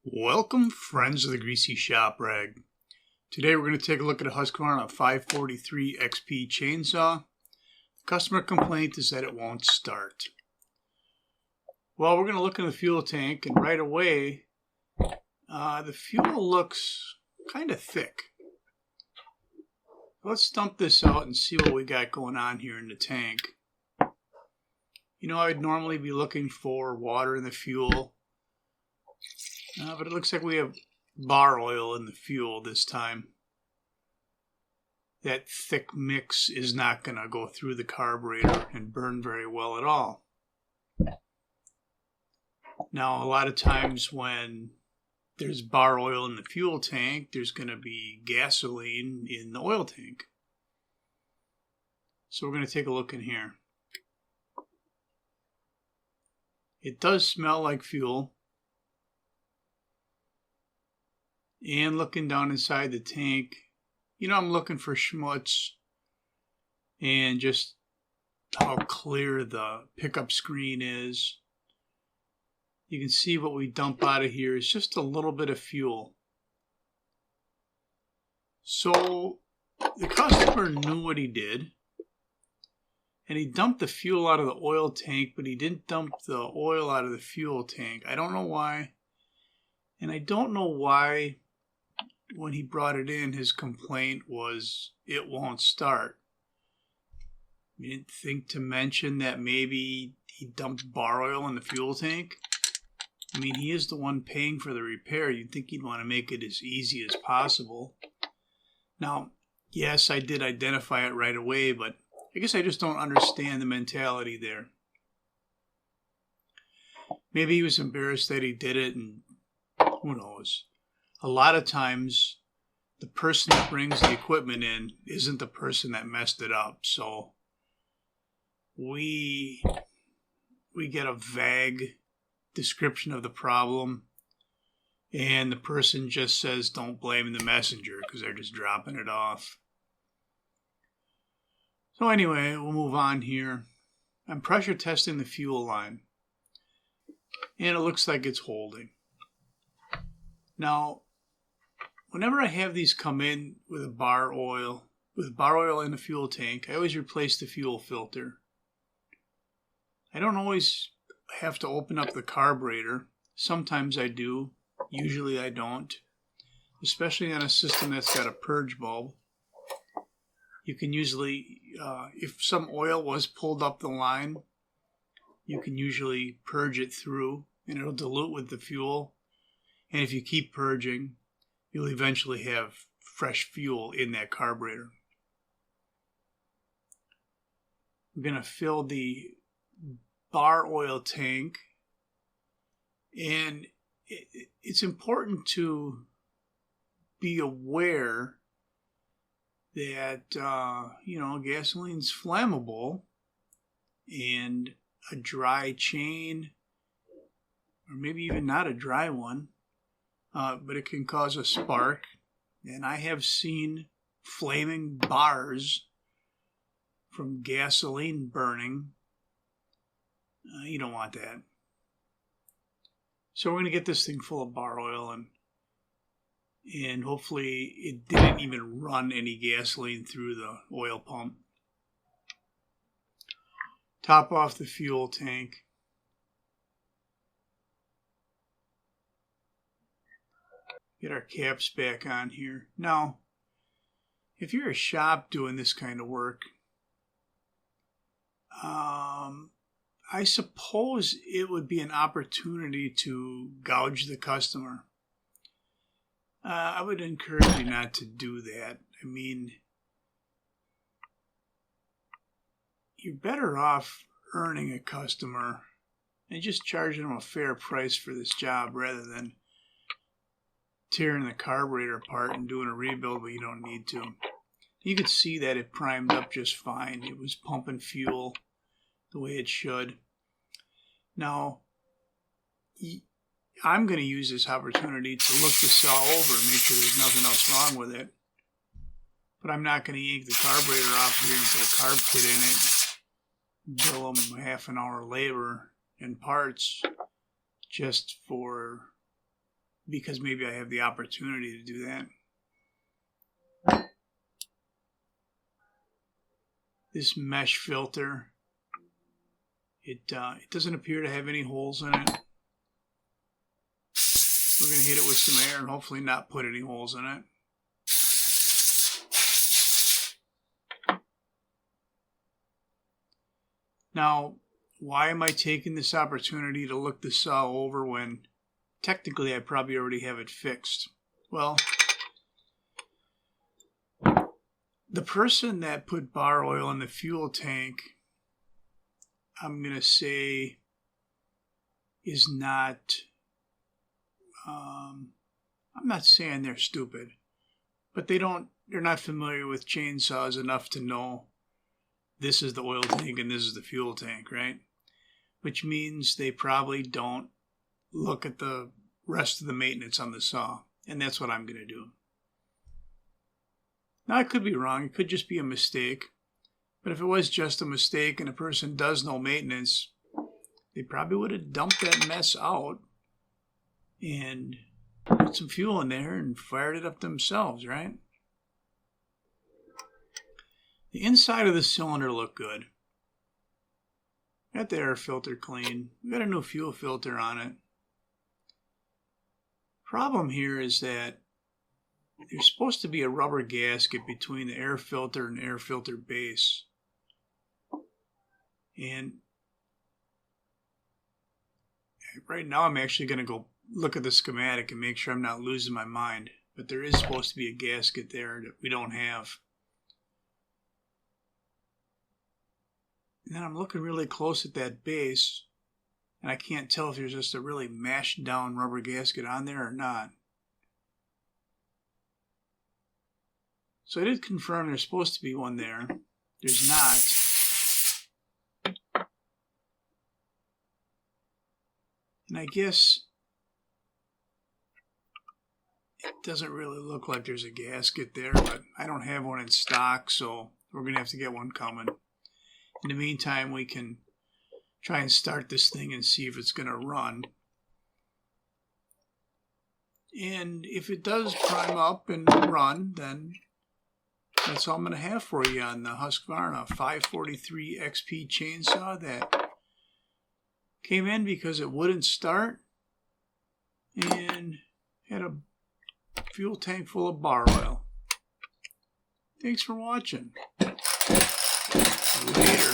Welcome, friends of the Greasy Shop Rag. Today we're going to take a look at a Husqvarna 543XP chainsaw. The customer complaint is that it won't start. Well, we're going to look in the fuel tank, and right away, the fuel looks kind of thick. Let's dump this out and see what we got going on here in the tank. You know, I'd normally be looking for water in the fuel. But it looks like we have bar oil in the fuel this time. That thick mix is not going to go through the carburetor and burn very well at all. Now, a lot of times when there's bar oil in the fuel tank, there's going to be gasoline in the oil tank. So we're going to take a look in here. It does smell like fuel. And looking down inside the tank, you know, I'm looking for schmutz and just how clear the pickup screen is. You can see what we dump out of here is just a little bit of fuel. So the customer knew what he did, and he dumped the fuel out of the oil tank, but he didn't dump the oil out of the fuel tank. I don't know why, and I don't know why. When he brought it in, his complaint was it won't start. You didn't think to mention that maybe he dumped bar oil in the fuel tank? I mean, he is the one paying for the repair. You'd think he'd want to make it as easy as possible. Now, yes, I did identify it right away, but I guess I just don't understand the mentality there. Maybe he was embarrassed that he did it, and who knows. A lot of times, the person that brings the equipment in isn't the person that messed it up. So we get a vague description of the problem, and the person just says, don't blame the messenger, because they're just dropping it off. So anyway, we'll move on here. I'm pressure testing the fuel line, and it looks like it's holding. Now, whenever I have these come in with bar oil in the fuel tank, I always replace the fuel filter. I don't always have to open up the carburetor. Sometimes I do. Usually I don't. Especially on a system that's got a purge bulb. You can usually, if some oil was pulled up the line, you can usually purge it through and it'll dilute with the fuel. And if you keep purging, you'll eventually have fresh fuel in that carburetor. I'm going to fill the bar oil tank, and it's important to be aware that, gasoline's flammable, and a dry chain, or maybe even not a dry one, but it can cause a spark, and I have seen flaming bars from gasoline burning. You don't want that. So we're going to get this thing full of bar oil, and hopefully it didn't even run any gasoline through the oil pump. Top off the fuel tank. Get our caps back on here. Now, if you're a shop doing this kind of work, I suppose it would be an opportunity to gouge the customer. I would encourage you not to do that. I mean, you're better off earning a customer and just charging them a fair price for this job rather than tearing the carburetor apart and doing a rebuild, but you don't need to. You could see that it primed up just fine. It was pumping fuel the way it should. Now, I'm going to use this opportunity to look the saw over and make sure there's nothing else wrong with it. But I'm not going to yank the carburetor off here and put a carb kit in it, bill them half an hour labor and parts just for because maybe I have the opportunity to do that. This mesh filter, it doesn't appear to have any holes in it. We're going to hit it with some air and hopefully not put any holes in it. Now, why am I taking this opportunity to look the saw over when technically I probably already have it fixed? Well, the person that put bar oil in the fuel tank, I'm going to say, is not, I'm not saying they're stupid, but they're not familiar with chainsaws enough to know this is the oil tank and this is the fuel tank, right? Which means they probably don't look at the rest of the maintenance on the saw. And that's what I'm going to do. Now, I could be wrong. It could just be a mistake. But if it was just a mistake and a person does no maintenance, they probably would have dumped that mess out and put some fuel in there and fired it up themselves, right? The inside of the cylinder looked good. Got the air filter clean. We got a new fuel filter on it. Problem here is that there's supposed to be a rubber gasket between the air filter and air filter base. And right now I'm actually going to go look at the schematic and make sure I'm not losing my mind. But there is supposed to be a gasket there that we don't have. And then I'm looking really close at that base, and I can't tell if there's just a really mashed down rubber gasket on there or not. So I did confirm there's supposed to be one there. There's not. And I guess it doesn't really look like there's a gasket there, but I don't have one in stock, so we're going to have to get one coming. In the meantime, we can try and start this thing and see if it's going to run. And if it does prime up and run, then that's all I'm going to have for you on the Husqvarna 543XP chainsaw that came in because it wouldn't start and had a fuel tank full of bar oil. Thanks for watching. Later.